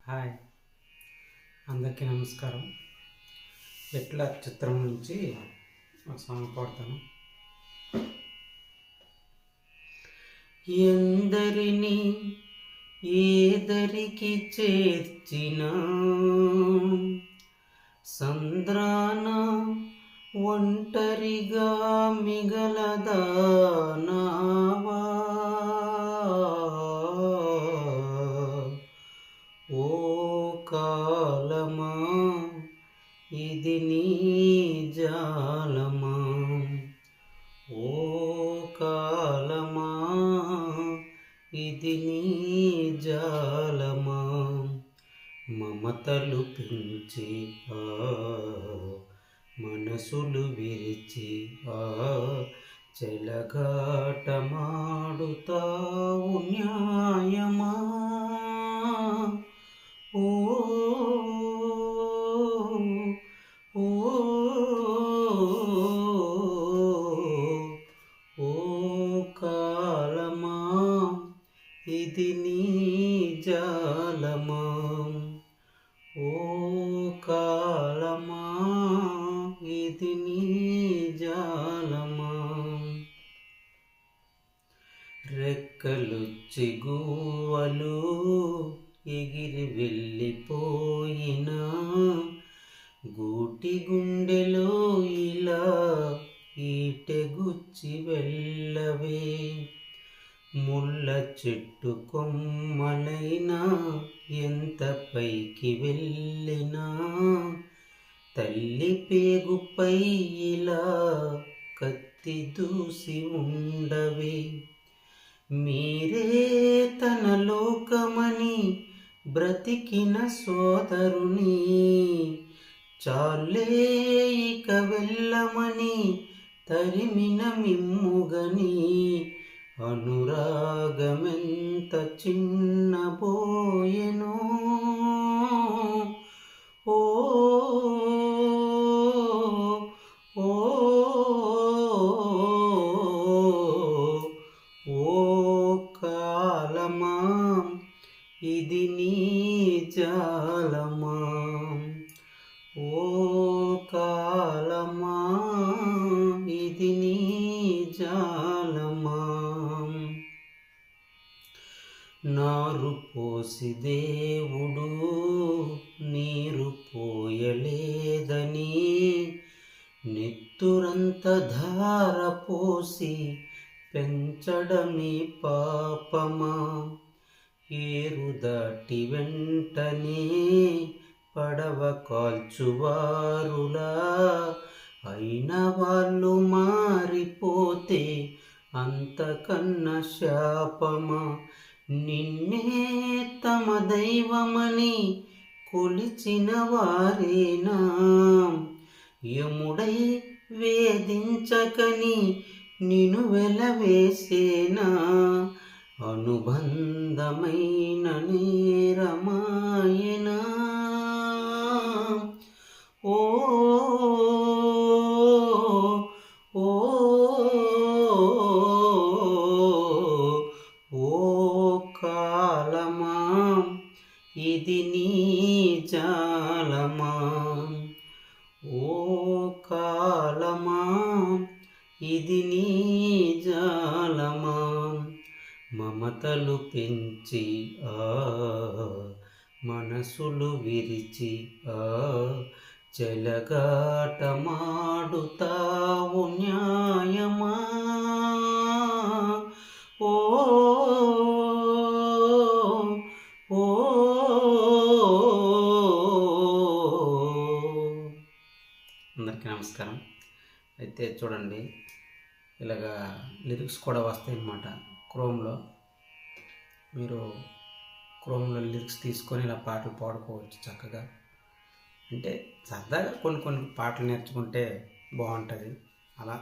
Hi, అందరికీ నమస్కారం. ఎట్లా చిత్రం నుంచి ఒక సాంగ్ పాడతాను. ఎందరిని ఏదరికి చేర్చిన సంద్రాన ఒంటరిగా మిగలదానావా. ఓ కాలమా ఇది నీ జాలమా, ఓ కాలమా ఇది నీ జాలమా. మమతలు పెంచి మనసులు విరిచి చెలగాటమాడుతావు న్యాయమా. ఓ ఓ ఓ కాలమా ఇది నీ జాలమా, ఓ కాలమా ఇది నీ జాలమా. రెక్కలొచ్చి గువ్వలు ఎగిరి వెళ్ళిపోయినా గూటి గుండెలో ఇలా ఈటెగుచ్చి వెళ్ళవే. ముళ్ళ చెట్టు కొమ్మలైనా ఎంత పైకి వెళ్ళినా తల్లి పేగుపై ఇలా కత్తి దూసి ఉండవే. మీరే తన లోకమని బ్రతికిన సోదరుని చాలే ఇక వెళ్ళమని తరిమిన మిమ్ముగని అనురాగమెంత చిన్నబోయెనో. ఓ ఓ ఓ కాలమా ఇది నీ జాలమా, ఓ కాలమా ఇది నీ జాలమా. నారు పోసి దేవుడు నీరు పోయలేదని నెత్తురంత ధార పోసి పెంచడమే పాపమా. ఏరు దాటి వెంటనే పడవ కాల్చువారులా అయిన వాళ్ళు మారిపోతే అంతకన్నా శాపమా. నిన్నే తమ దైవమని కొలిచిన వారేనా యముడై వేధించకని నిన్ను వెలవేసేనా. అనుబంధమైన నేరమాయనా. ఓ ఓ ఓ కాలమా ఇది నీ జాలమా, ఓ కాలమా ఇది నీ జాలమా. మమతలు పెంచి మనసులు విరిచి చెలగాటమాడుతావు న్యాయమా. ఓ ఓ అందరికీ నమస్కారం. అయితే చూడండి, ఇలాగా లిరిక్స్ కూడా వస్తాయి అన్నమాట. మీరు క్రోమ్లో లిరిక్స్ తీసుకొని ఇలా పాటలు పాడుకోవచ్చు చక్కగా. అంటే సరదాగా కొన్ని పాటలు నేర్చుకుంటే బాగుంటుంది. అలా